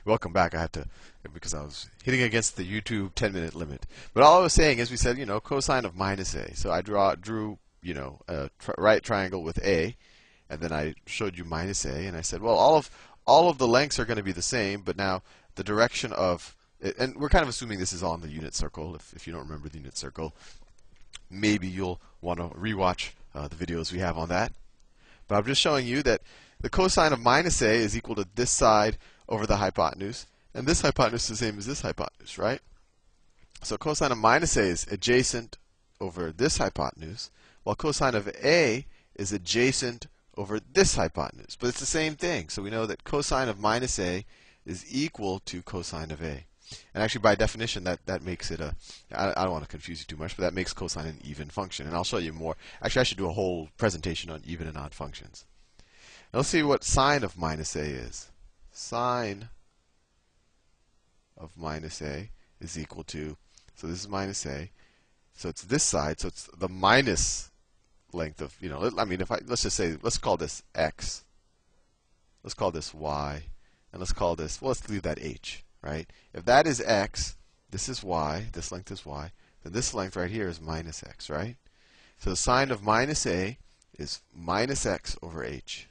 Welcome back. I had to, because I was hitting against the YouTube 10-minute limit. But all I was saying is, we said, cosine of minus a. So I drew, a right triangle with a, and then I showed you minus a, and I said, well, all of the lengths are going to be the same, but now the direction of, and we're kind of assuming this is on the unit circle. If you don't remember the unit circle, maybe you'll want to rewatch the videos we have on that. But I'm just showing you that the cosine of minus a is equal to this side over the hypotenuse, and this hypotenuse is the same as this hypotenuse, right? So cosine of minus a is adjacent over this hypotenuse, while cosine of a is adjacent over this hypotenuse. But it's the same thing. So we know that cosine of minus a is equal to cosine of a. And actually, by definition, that makes it a, I don't want to confuse you too much, but that makes cosine an even function. And I'll show you more. Actually, I should do a whole presentation on even and odd functions. Now let's see what sine of minus a is. Sine of minus a is equal to, so this is minus a, so it's this side, so it's the minus length of, I mean, let's just say, let's call this x, let's call this y, and let's call this, well, let's leave that h, right? If that is x, this is y, this length is y, then this length right here is minus x, right? So the sine of minus a is minus x over h.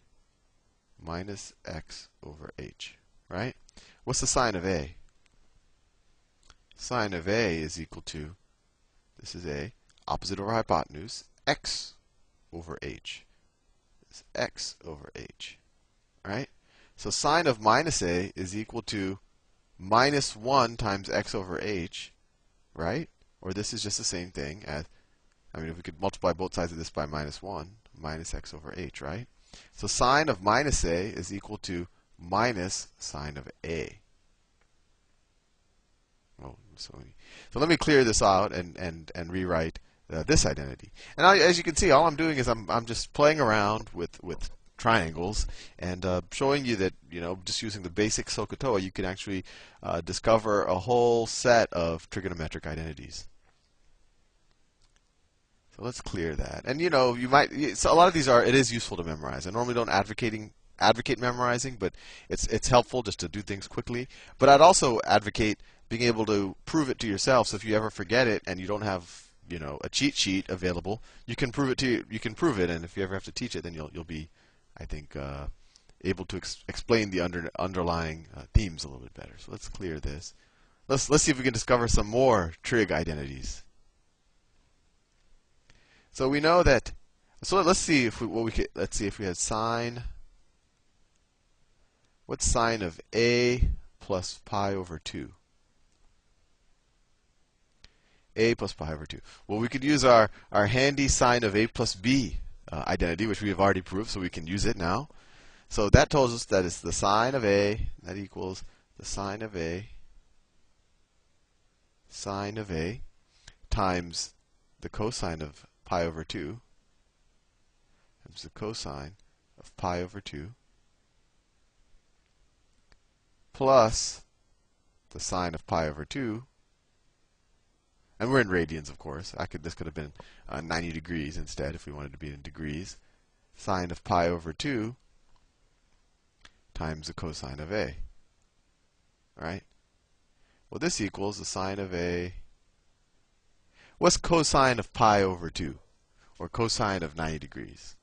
Minus x over h, right? What's the sine of a? Sine of a is equal to, this is a, opposite over hypotenuse, x over h. It's x over h, right? So sine of minus a is equal to minus 1 times x over h, right? Or this is just the same thing as, I mean, if we could multiply both sides of this by minus 1, minus x over h, right? So sine of minus a is equal to minus sine of a. Oh, so let me clear this out and rewrite this identity. And as you can see, all I'm doing is I'm just playing around with triangles and showing you that, just using the basic SOHCAHTOA, you can actually discover a whole set of trigonometric identities. So let's clear that. And you might, so a lot of these it is useful to memorize. I normally don't advocate memorizing, but it's helpful just to do things quickly. But I'd also advocate being able to prove it to yourself. So if you ever forget it and you don't have, a cheat sheet available, you can prove it and if you ever have to teach it, then you'll be, I think, able to explain the underlying themes a little bit better. So let's clear this. Let's see if we can discover some more trig identities. So we know that. So let's see if let's see if we had sine. What's sine of a plus pi over 2? A plus pi over 2. Well, we could use our handy sine of a plus b identity, which we have already proved, so we can use it now. So that tells us that it's the sine of a, that equals the sine of a times the cosine of pi over 2 times the cosine of pi over 2 plus the sine of pi over 2. And we're in radians, of course. This could have been 90 degrees instead if we wanted to be in degrees. Sine of pi over 2 times the cosine of a. Right? Well, this equals the sine of a. What's cosine of pi over 2? Or cosine of 90 degrees?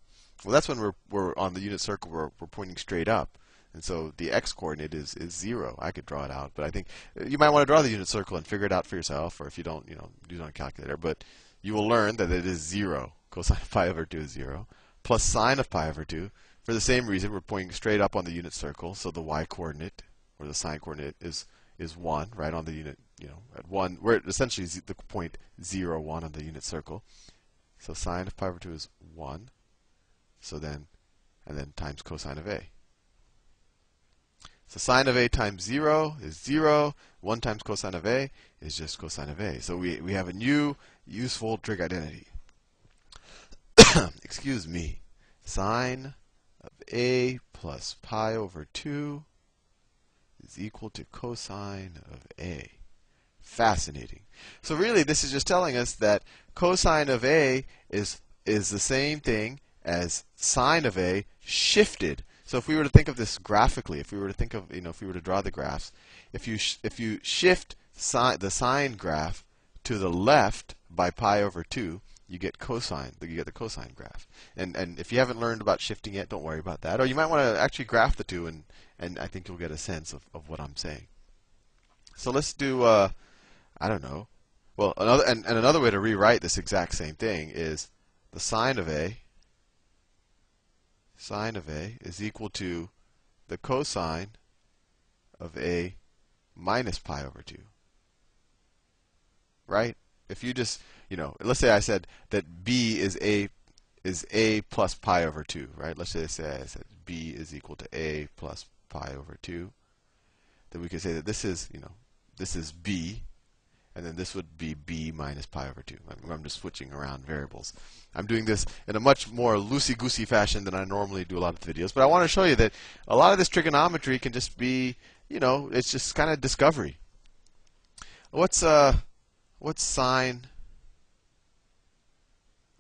Well, that's when we're on the unit circle, we're pointing straight up. And so the x-coordinate is 0. I could draw it out, but I think you might want to draw the unit circle and figure it out for yourself, or if you don't, do it on a calculator. But you will learn that it is 0. Cosine of pi over 2 is 0. Plus sine of pi over 2. For the same reason, we're pointing straight up on the unit circle, so the y-coordinate, or the sine coordinate, is 1, right on the unit, at 1. We're essentially the point 0, 1 on the unit circle. So sine of pi over 2 is 1. So then, and then times cosine of a. So sine of a times 0 is 0. 1 times cosine of a is just cosine of a. So we have a new useful trig identity. Excuse me. Sine of a plus pi over 2 is equal to cosine of a. Fascinating. So really, this is just telling us that cosine of a is the same thing as sine of a shifted. So if we were to think of this graphically, if we were to think of, if we were to draw the graphs, if you shift the sine graph to the left by pi over 2, you get cosine. You get the cosine graph. And if you haven't learned about shifting yet, don't worry about that. Or you might want to actually graph the two, and I think you'll get a sense of what I'm saying. So let's do, I don't know. Well, another way to rewrite this exact same thing is the sine of A is equal to the cosine of A minus pi over 2. Right? If you just, let's say I said that B is A plus pi over 2, right? Let's say I said B is equal to A plus pi over 2. Then we could say that this is, this is B, and then this would be B minus pi over 2. I'm just switching around variables. I'm doing this in a much more loosey-goosey fashion than I normally do a lot of videos, but I want to show you that a lot of this trigonometry can just be, it's just kind of discovery. What's sine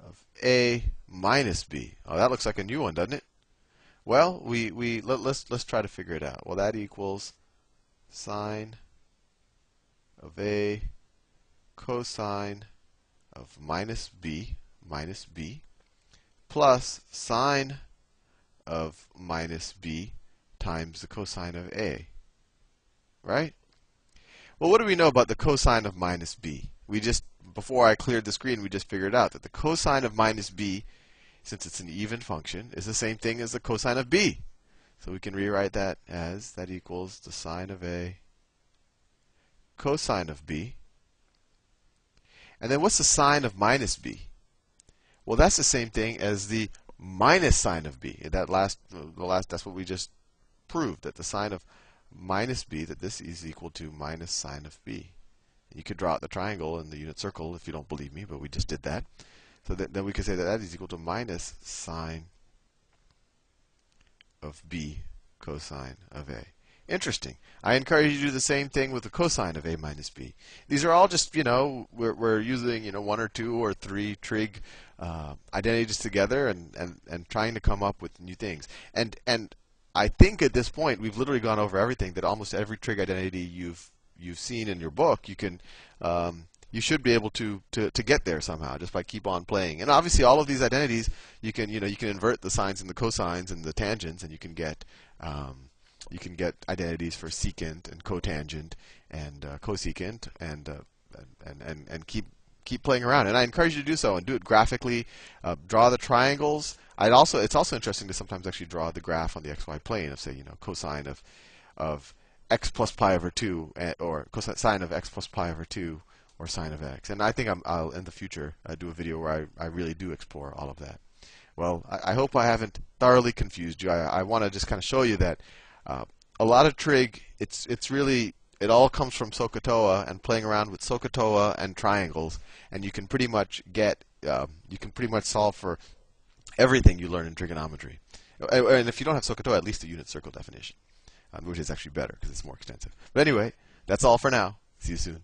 of A minus B? Oh, that looks like a new one, doesn't it? Well, let's try to figure it out. Well, that equals sine of A cosine of minus B plus sine of minus B times the cosine of A. Right? Well, what do we know about the cosine of minus B? Before I cleared the screen, we just figured out that the cosine of minus B, since it's an even function, is the same thing as the cosine of B. So we can rewrite that as that equals the sine of A cosine of B. And then what's the sine of minus B? Well, that's the same thing as the minus sine of B. That's what we just proved, that the sine of minus B, that this is equal to minus sine of B. You could draw out the triangle and the unit circle if you don't believe me, but we just did that. So then we could say that that is equal to minus sine of B cosine of A. Interesting. I encourage you to do the same thing with the cosine of A minus B. These are all just, we're using, 1 or 2 or 3 trig identities together and trying to come up with new things. And I think at this point we've literally gone over everything, that almost every trig identity you've seen in your book, you should be able to get there somehow just by keep on playing. And obviously all of these identities, you can invert the sines and the cosines and the tangents, and you can get identities for secant and cotangent and cosecant and keep playing around. And I encourage you to do so and do it graphically. Draw the triangles. It's also interesting to sometimes actually draw the graph on the xy plane of, say, cosine of x plus pi over 2, or cosine of x plus pi over 2, or sine of x. And I think I'll in the future do a video where I really do explore all of that. Well, I hope I haven't thoroughly confused you. I want to just kind of show you that a lot of trig, it all comes from SOHCAHTOA and playing around with SOHCAHTOA and triangles, and you can pretty much solve for everything you learn in trigonometry. And if you don't have SOHCAHTOA, at least a unit circle definition, which is actually better because it's more extensive. But anyway, that's all for now. See you soon.